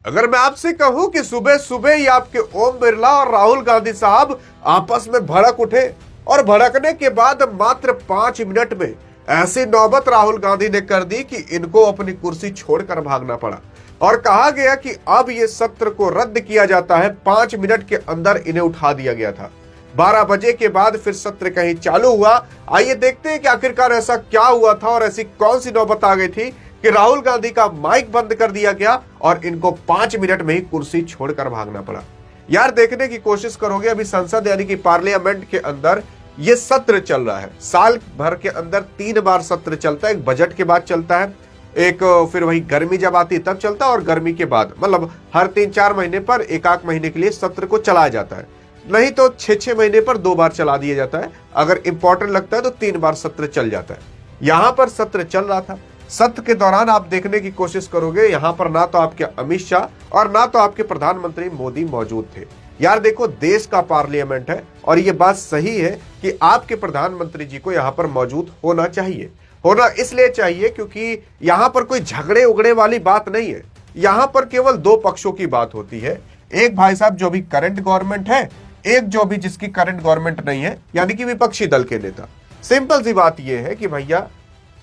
अगर मैं आपसे कहूं कि सुबह सुबह ही आपके ओम बिरला और राहुल गांधी साहब आपस में भड़क उठे और भड़कने के बाद मात्र 5 मिनट में ऐसी नौबत राहुल गांधी ने कर दी कि इनको अपनी कुर्सी छोड़कर भागना पड़ा और कहा गया कि अब ये सत्र को रद्द किया जाता है। 5 मिनट के अंदर इन्हें उठा दिया गया था। 12 बजे के बाद फिर सत्र कहीं चालू हुआ। आइए देखते हैं कि आखिरकार ऐसा क्या हुआ था और ऐसी कौन सी नौबत आ गई थी कि राहुल गांधी का माइक बंद कर दिया गया और इनको 5 मिनट में ही कुर्सी छोड़कर भागना पड़ा। यार देखने की कोशिश करोगे, अभी संसद यानी कि पार्लियामेंट के अंदर ये सत्र चल रहा है। साल भर के अंदर 3 बार सत्र चलता है। एक बजट के बाद चलता है, एक फिर वही गर्मी जब आती है तब चलता है, और गर्मी के बाद मतलब हर 3-4 महीने पर एक आध महीने के लिए सत्र को चलाया जाता है। नहीं तो 6-6 महीने पर 2 बार चला दिया जाता है। अगर इंपॉर्टेंट लगता है तो 3 बार सत्र चल जाता है। यहां पर सत्र चल रहा था। सत्र के दौरान आप देखने की कोशिश करोगे, यहां पर ना तो आपके अमित शाह और ना तो आपके प्रधानमंत्री मोदी मौजूद थे। यार देखो, देश का पार्लियामेंट है और ये बात सही है कि आपके प्रधानमंत्री जी को यहां पर मौजूद होना चाहिए। होना इसलिए चाहिए क्योंकि यहां पर कोई झगड़े उगड़े वाली बात नहीं है। यहां पर केवल 2 पक्षों की बात होती है। एक भाई साहब जो भी करंट गवर्नमेंट है, एक जो भी जिसकी करंट गवर्नमेंट नहीं है, यानी कि विपक्षी दल के नेता। सिंपल सी बात यह है कि भैया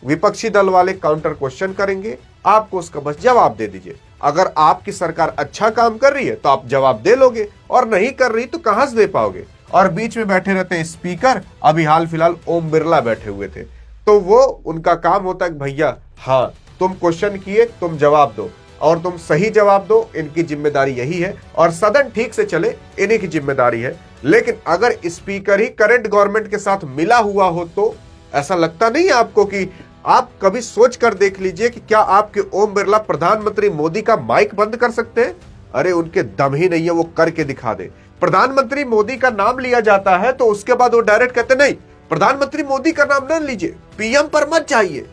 विपक्षी दल वाले काउंटर क्वेश्चन करेंगे, आपको उसका बस जवाब दे दीजिए। अगर आपकी सरकार अच्छा काम कर रही है तो आप जवाब दे लोगे, और नहीं कर रही तो कहां से दे पाओगे। और बीच में बैठे रहते स्पीकर। अभी हाल फिलहाल ओम बिरला बैठे हुए थे, तो वो उनका काम होता है भैया हाँ तुम क्वेश्चन किए, तुम जवाब दो और तुम सही जवाब दो। इनकी जिम्मेदारी यही है और सदन ठीक से चले इन्हीं की जिम्मेदारी है। लेकिन अगर स्पीकर ही करंट गवर्नमेंट के साथ मिला हुआ हो तो ऐसा लगता नहीं है आपको कि आप कभी सोच कर देख लीजिए कि क्या आपके ओम बिरला प्रधानमंत्री मोदी का माइक बंद कर सकते हैं? अरे उनके दम ही नहीं है, वो करके दिखा दे। प्रधानमंत्री मोदी का नाम लिया जाता है तो उसके बाद वो डायरेक्ट कहते नहीं प्रधानमंत्री मोदी का नाम न लीजिए, पीएम पर मत जाइए।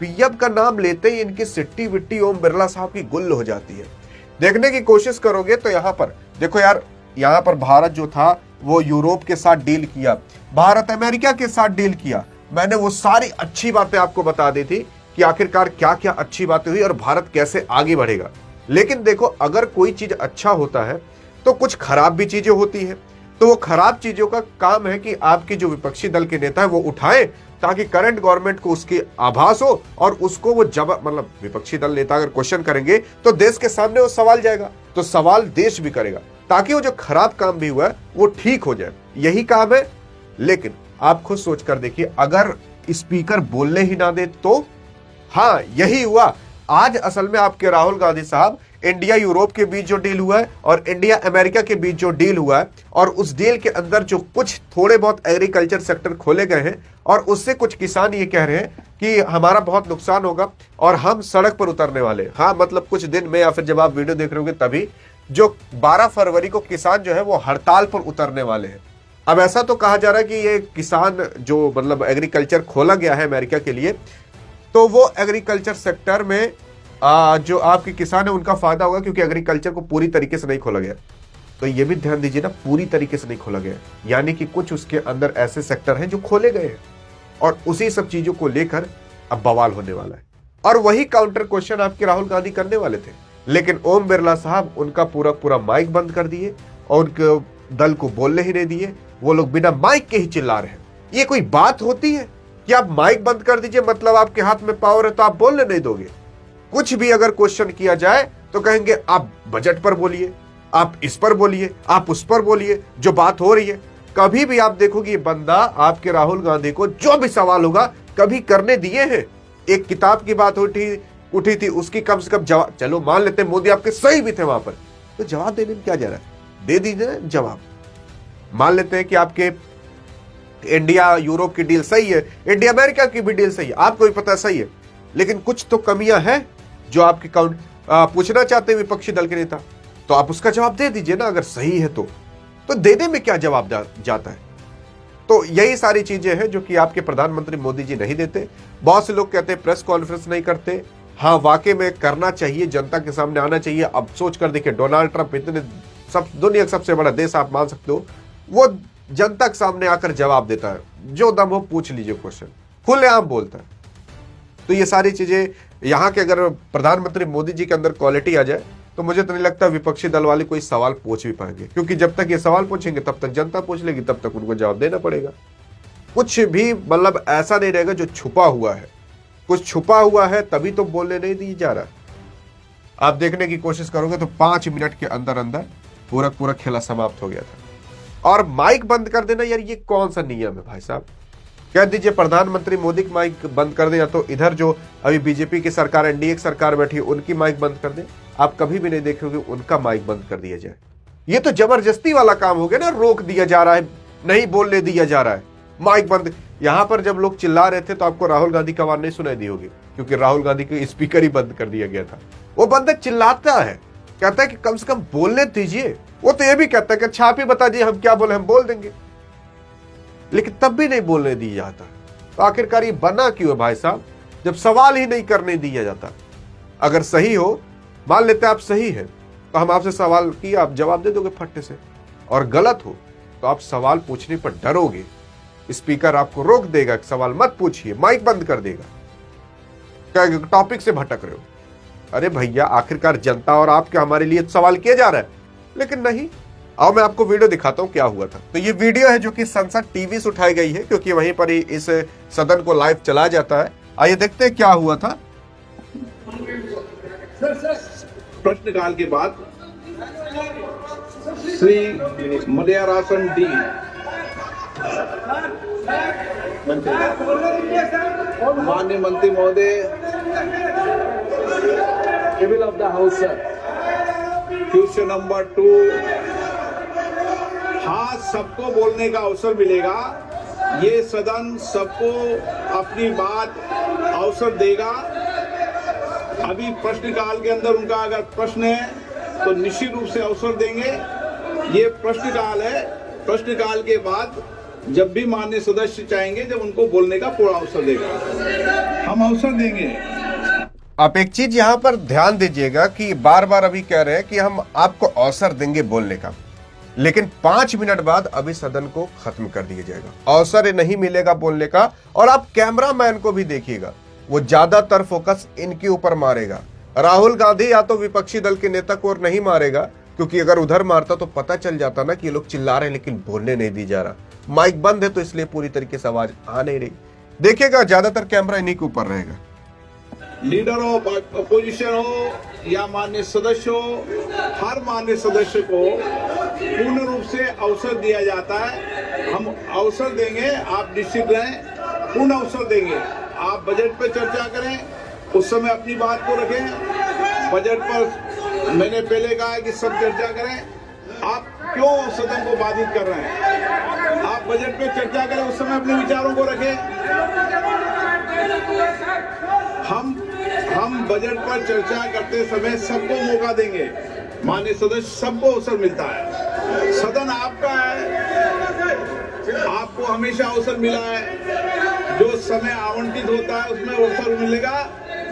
पीएम का नाम लेते ही इनकी सिट्टी विट्टी ओम बिरला साहब की गुल हो जाती है। देखने की कोशिश करोगे तो यहां पर देखो यार, यहां पर भारत जो था वो यूरोप के साथ डील किया, भारत अमेरिका के साथ डील किया। मैंने वो सारी अच्छी बातें आपको बता दी थी कि आखिरकार क्या क्या अच्छी बातें हुई और भारत कैसे आगे बढ़ेगा। लेकिन देखो, अगर कोई चीज अच्छा होता है तो कुछ खराब भी चीजें होती है। तो वो खराब चीजों का काम है कि आपके जो विपक्षी दल के नेता है वो उठाए, ताकि करंट गवर्नमेंट को उसकी आभास हो और उसको वो मतलब विपक्षी दल नेता अगर क्वेश्चन करेंगे तो देश के सामने वो सवाल जाएगा, तो सवाल देश भी करेगा, ताकि वो जो खराब काम भी हुआ है वो ठीक हो जाए। यही काम है। लेकिन आप खुद सोच कर देखिए, अगर स्पीकर बोलने ही ना दे तो हाँ यही हुआ। आज असल में आपके राहुल गांधी साहब इंडिया यूरोप के बीच जो डील हुआ है और इंडिया अमेरिका के बीच जो डील हुआ है, और उस डील के अंदर जो कुछ थोड़े बहुत एग्रीकल्चर सेक्टर खोले गए हैं और उससे कुछ किसान ये कह रहे हैं कि हमारा बहुत नुकसान होगा और हम सड़क पर उतरने वाले हैं। हाँ मतलब कुछ दिन में या फिर जब आप वीडियो देख रहे होंगे तभी, जो 12 फरवरी को किसान जो है वो हड़ताल पर उतरने वाले हैं। अब ऐसा तो कहा जा रहा है कि ये किसान जो मतलब एग्रीकल्चर खोला गया है अमेरिका के लिए, तो वो एग्रीकल्चर सेक्टर में जो आपके किसान है उनका फायदा होगा, क्योंकि एग्रीकल्चर को पूरी तरीके से नहीं खोला गया। तो ये भी ध्यान दीजिए ना, पूरी तरीके से नहीं खोला गया, यानी कि कुछ उसके अंदर ऐसे सेक्टर हैं जो खोले गए हैं और उसी सब चीजों को लेकर अब बवाल होने वाला है। और वही काउंटर क्वेश्चन आपके राहुल गांधी करने वाले थे, लेकिन ओम बिरला साहब उनका पूरा पूरा माइक बंद कर दिए और उनके दल को बोलने ही नहीं दिए। वो लोग बिना माइक के ही चिल्ला रहे हैं। ये कोई बात होती है कि आप माइक बंद कर दीजिए, मतलब आपके हाथ में पावर है तो आप बोलने नहीं दोगे? कुछ भी अगर क्वेश्चन किया जाए तो कहेंगे आप बजट पर बोलिए, आप इस पर बोलिए, आप उस पर बोलिए, जो बात हो रही है। कभी भी आप देखोगे ये बंदा आपके राहुल गांधी को जो भी सवाल होगा कभी करने दिए हैं। एक किताब की बात उठी थी, उसकी कम से कम जवाब, चलो मान लेते हैं मोदी आपके सही भी थे वहां पर, तो जवाब देने में क्या जा रहा है, दे दीजिए जवाब। मान लेते हैं कि आपके इंडिया यूरोप की डील सही है, इंडिया अमेरिका की भी डील सही है, आपको भी पता सही है, लेकिन कुछ तो कमियां हैं जो आपके पूछना चाहते हैं विपक्षी दल के नेता, तो आप उसका जवाब दे दीजिए ना। अगर सही है तो देने में क्या जवाब जाता है? तो यही सारी चीजें हैं जो कि आपके प्रधानमंत्री मोदी जी नहीं देते। बहुत से लोग कहते हैं प्रेस कॉन्फ्रेंस नहीं करते। हाँ वाकई में करना चाहिए, जनता के सामने आना चाहिए। अब सोच कर देखिए, डोनाल्ड ट्रंप इतने दुनिया का सबसे बड़ा देश आप मान सकते हो, वो जनता के सामने आकर जवाब देता है, जो दम हो पूछ लीजिए क्वेश्चन, खुलेआम बोलता है। तो ये सारी चीजें यहाँ के अगर प्रधानमंत्री मोदी जी के अंदर क्वालिटी आ जाए तो मुझे तो नहीं लगता विपक्षी दल वाले कोई सवाल पूछ भी पाएंगे, क्योंकि जब तक ये सवाल पूछेंगे तब तक जनता पूछ लेगी, तब तक उनको जवाब देना पड़ेगा। कुछ भी मतलब ऐसा नहीं रहेगा जो छुपा हुआ है। कुछ छुपा हुआ है तभी तो बोलने नहीं दी जा रहा। आप देखने की कोशिश करोगे तो 5 मिनट के अंदर अंदर पूरा खेला समाप्त हो गया था। और माइक बंद कर देना, यार ये कौन सा नियम है भाई साहब? कह दीजिए प्रधानमंत्री मोदी की माइक बंद कर दें, या तो इधर जो अभी बीजेपी की सरकार, एनडीए की सरकार बैठी है, उनकी माइक बंद कर दें। आप कभी भी नहीं देखोगे उनका माइक बंद कर दिया जाए। ये तो जबरदस्ती वाला काम हो गया ना, रोक दिया जा रहा है, नहीं बोलने दिया जा रहा है, माइक बंद। यहां पर जब लोग चिल्ला रहे थे तो आपको राहुल गांधी की आवाज नहीं सुनाई दी होगी, क्योंकि राहुल गांधी के स्पीकर ही बंद कर दिया गया था। वो बंदा चिल्लाता है, कहता है कि कम से कम बोलने दीजिए। वो तो ये भी कहता है कि अच्छा आप ही बता दीजिए हम क्या बोले, हम बोल देंगे, लेकिन तब भी नहीं बोलने दिया जाता। तो आखिरकार ये बना क्यों है भाई साहब, जब सवाल ही नहीं करने दिया जाता? अगर सही हो, मान लेते आप सही है, तो हम आपसे सवाल किया, आप जवाब दे दोगे फट्टे से, और गलत हो तो आप सवाल पूछने पर डरोगे, स्पीकर आपको रोक देगा, सवाल मत पूछिए, माइक बंद कर देगा, क्या टॉपिक से भटक रहे हो। अरे भैया आखिरकार जनता और आपके हमारे लिए सवाल किया जा रहा है, लेकिन नहीं। आओ मैं आपको वीडियो दिखाता हूं क्या हुआ था। तो ये वीडियो है जो कि संसद टीवी से उठाई गई है, क्योंकि वहीं पर ही इस सदन को लाइव चला जाता है। आइए देखते हैं क्या हुआ था। प्रश्नकाल के बाद श्री मलयारासन डी माननीय मंत्री महोदय, table of the house sir, question number 2। हाँ, सबको बोलने का अवसर मिलेगा, ये सदन सबको अपनी बात अवसर देगा। अभी प्रश्नकाल के अंदर उनका अगर प्रश्न है तो निश्चित रूप से अवसर देंगे। ये प्रश्नकाल है, प्रश्नकाल के बाद जब भी माननीय सदस्य चाहेंगे, जब उनको बोलने का पूरा अवसर देगा, हम अवसर देंगे। आप एक चीज यहाँ पर ध्यान दीजिएगा कि बार बार अभी कह रहे हैं कि हम आपको अवसर देंगे बोलने का, लेकिन 5 मिनट बाद अभी सदन को खत्म कर दिया जाएगा, अवसर नहीं मिलेगा बोलने का। और आप कैमरामैन को भी देखिएगा, वो ज्यादातर फोकस इनके ऊपर मारेगा। राहुल गांधी या तो विपक्षी दल के नेता को और नहीं मारेगा, क्योंकि अगर उधर मारता तो पता चल जाता ना कि ये लोग चिल्ला रहे हैं लेकिन बोलने नहीं दी जा रहा, माइक बंद है तो इसलिए पूरी तरीके से आवाज आ नहीं रही। देखिएगा ज्यादातर कैमरा इन्हीं के ऊपर रहेगा। लीडर हो, अपोजिशन हो या माननीय सदस्य हो, हर माननीय सदस्य को पूर्ण रूप से अवसर दिया जाता है। हम अवसर देंगे, आप निश्चित रहें, पूर्ण अवसर देंगे। आप बजट पर चर्चा करें, उस समय अपनी बात को रखें। बजट पर मैंने पहले कहा है कि सब चर्चा करें। आप क्यों सदन को बाधित कर रहे हैं? आप बजट पे चर्चा करें, उस समय अपने विचारों को रखें। हम बजट पर चर्चा करते समय सबको मौका देंगे, माननीय सदस्य सबको अवसर मिलता है। सदन आपका है, आपको हमेशा अवसर मिला है। जो समय आवंटित होता है उसमें अवसर मिलेगा।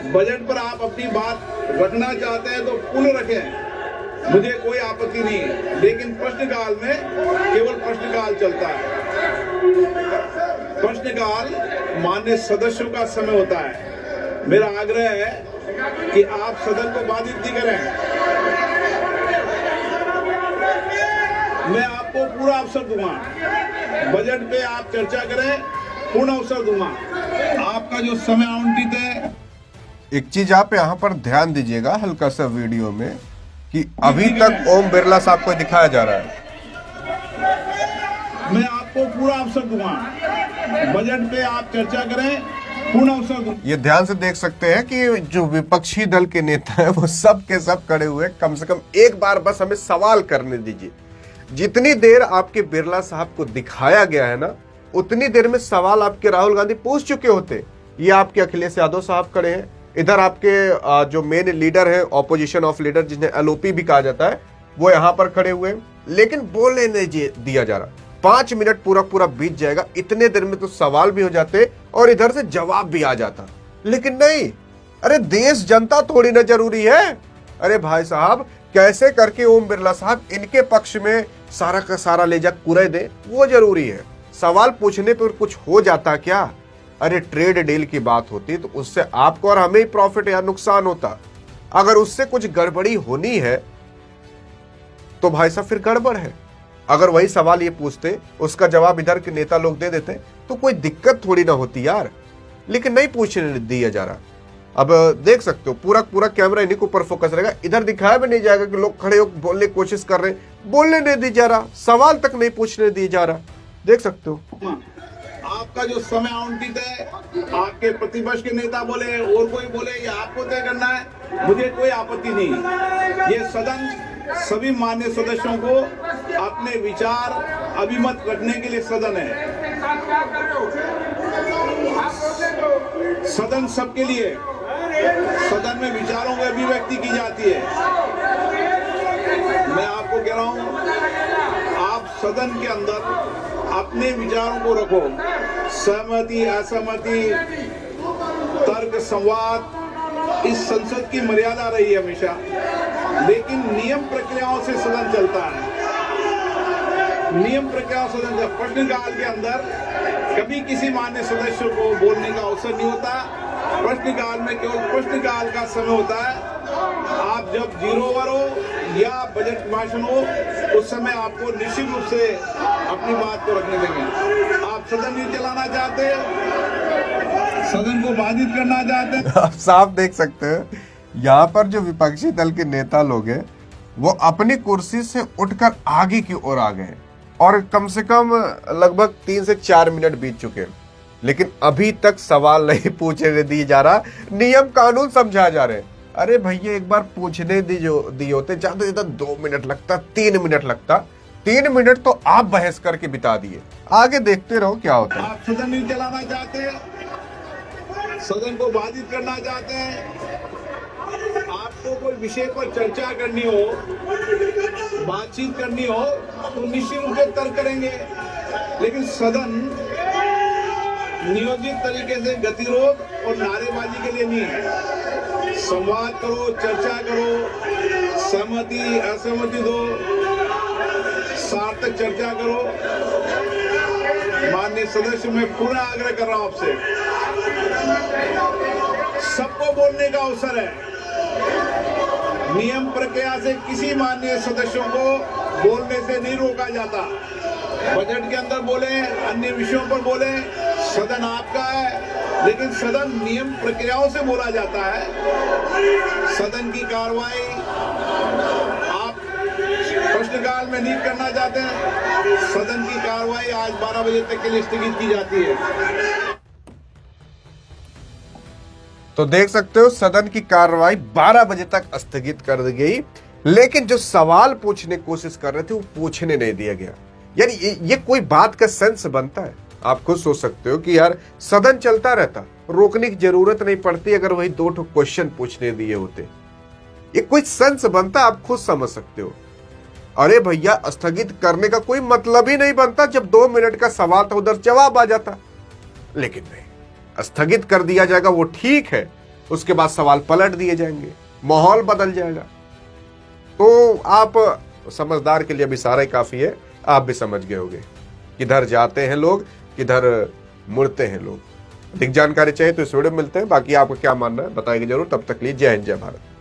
बजट पर आप अपनी बात रखना चाहते हैं तो पूर्ण रखें, मुझे कोई आपत्ति नहीं है, लेकिन प्रश्नकाल में केवल प्रश्नकाल चलता है। प्रश्नकाल माननीय सदस्यों का समय होता है। मेरा आग्रह है कि आप सदन को बाधित नहीं करें। मैं आपको पूरा अवसर दूंगा, बजट पे आप चर्चा करें, पूर्ण अवसर दूंगा। आपका जो समय आवंटित है, एक चीज आप यहाँ पर ध्यान दीजिएगा हल्का सा वीडियो में, कि अभी तक ओम बिरला साहब को दिखाया जा रहा है। मैं आपको पूरा अवसर दूंगा, बजट पे आप चर्चा करें, पूर्ण अवसर दूंगा। ये ध्यान से देख सकते हैं कि जो विपक्षी दल के नेता हैं वो सब के सब खड़े हुए, कम से कम एक बार बस हमें सवाल करने दीजिए। जितनी देर आपके बिरला साहब को दिखाया गया है ना, उतनी देर में सवाल आपके राहुल गांधी पूछ चुके होते। ये आपके अखिलेश यादव साहब खड़े हैं, इधर आपके जो मेन लीडर है, ऑपोजिशन ऑफ लीडर जिन्हें एलओपी भी कहा जाता है, वो यहाँ पर खड़े हुए हैं, लेकिन बोलने नहीं दिया जा रहा। 5 मिनट पूरा बीत जाएगा, इतने देर में तो सवाल भी हो जाते और इधर से जवाब भी आ जाता, लेकिन नहीं। अरे देश जनता थोड़ी ना जरूरी है। अरे भाई साहब, कैसे करके ओम बिरला साहब इनके पक्ष में सारा का सारा ले जा कुरे दे, वो जरूरी है। सवाल पूछने पर कुछ हो जाता क्या? अरे ट्रेड डील की बात होती तो उससे आपको और हमें ही प्रॉफिट या नुकसान होता। अगर उससे कुछ गड़बड़ी होनी है तो भाई साहब फिर गड़बड़ है। अगर वही सवाल ये पूछते, उसका जवाब इधर के नेता लोग दे देते तो कोई दिक्कत थोड़ी ना होती यार, लेकिन नहीं पूछने दिया जा रहा। अब देख सकते हो पूरा पूरा कैमरा इन्हीं के ऊपर फोकस रहेगा, इधर दिखाया भी नहीं जाएगा कि लोग खड़े होकर बोलने की कोशिश कर रहे हैं, बोलने नहीं दिया जा रहा, सवाल तक नहीं पूछने दिया जा रहा। देख सकते हो आपका जो समय आवंटित है, आपके प्रतिपक्ष के नेता बोले और कोई बोले, ये आपको तय करना है, मुझे कोई आपत्ति नहीं। ये सदन सभी मान्य सदस्यों को अपने विचार अभिमत रखने के लिए सदन है। सदन सबके लिए, सदन में विचारों की अभिव्यक्ति की जाती है। मैं आपको कह रहा हूं, आप सदन के अंदर अपने विचारों को रखो, सहमति असहमति तर्क संवाद, इस संसद की मर्यादा रही है हमेशा, लेकिन नियम प्रक्रियाओं से सदन चलता है। नियम प्रक्रियाओं से सदन, प्रश्नकाल के अंदर कभी किसी मान्य सदस्य को बोलने का अवसर नहीं होता। प्रश्नकाल में केवल प्रश्नकाल का समय होता है। आप जब 0 ओवर हो या बजट भाषण हो, उस समय आपको निश्चित रूप से अपनी बात को रखने देंगे। आप सदन नहीं चलाना चाहते, सदन को बाधित करना चाहते हैं। आप साफ देख सकते हैं यहाँ पर जो विपक्षी दल के नेता लोग हैं वो अपनी कुर्सी से उठकर आगे की ओर आ गए और कम से कम लगभग 3 से 4 मिनट बीत चुके हैं, लेकिन अभी तक सवाल नहीं पूछने दिए जा रहा, नियम कानून समझा जा रहे हैं। अरे भैया एक बार पूछने दिए होते, ज्यादा से ज्यादा 2 मिनट लगता, 3 मिनट लगता, 3 मिनट तो आप बहस करके बिता दिए। आगे देखते रहो क्या होता है। आप सदन नहीं चलाना चाहते, सदन को बाधित करना चाहते हैं, आपको कोई विषय पर चर्चा करनी हो, बातचीत करनी हो, तो निश्चित रूप से तर्क करेंगे, लेकिन सदन नियोजित तरीके से गतिरोध और नारेबाजी के लिए नहीं है। संवाद करो, चर्चा करो, सहमति असहमति दो, सार्थक चर्चा करो। माननीय सदस्य, मैं पूरा आग्रह कर रहा हूं आपसे, सबको बोलने का अवसर है। नियम प्रक्रिया से किसी माननीय सदस्यों को बोलने से नहीं रोका जाता। बजट के अंदर बोले, अन्य विषयों पर बोले, सदन आपका है, लेकिन सदन नियम प्रक्रियाओं से बोला जाता है। सदन की कार्रवाई आप प्रश्नकाल में नहीं करना चाहते हैं, सदन की कार्रवाई आज 12 बजे तक के लिए स्थगित की जाती है। तो देख सकते हो सदन की कार्रवाई 12 बजे तक स्थगित कर दी गई, लेकिन जो सवाल पूछने की कोशिश कर रहे थे वो पूछने नहीं दिया गया। यानी ये कोई बात का सेंस बनता है? आप खुद सोच सकते हो कि यार सदन चलता रहता, रोकने की जरूरत नहीं पड़ती अगर वही 2 क्वेश्चन पूछने दिए होते। ये कोई सेंस बनता, आप खुद समझ सकते हो। अरे भैया स्थगित करने का कोई मतलब ही नहीं बनता, जब 2 मिनट का सवाल था उधर जवाब आ जाता, लेकिन नहीं, स्थगित कर दिया जाएगा वो ठीक है, उसके बाद सवाल पलट दिए जाएंगे, माहौल बदल जाएगा। तो आप समझदार के लिए भी सारा ही काफी है, आप भी समझ गए होंगे किधर जाते हैं लोग, किधर मुड़ते हैं लोग। अधिक जानकारी चाहिए तो इस वीडियो में मिलते हैं, बाकी आपको क्या मानना है बताइए जरूर। तब तक लिए जय हिंद जय भारत।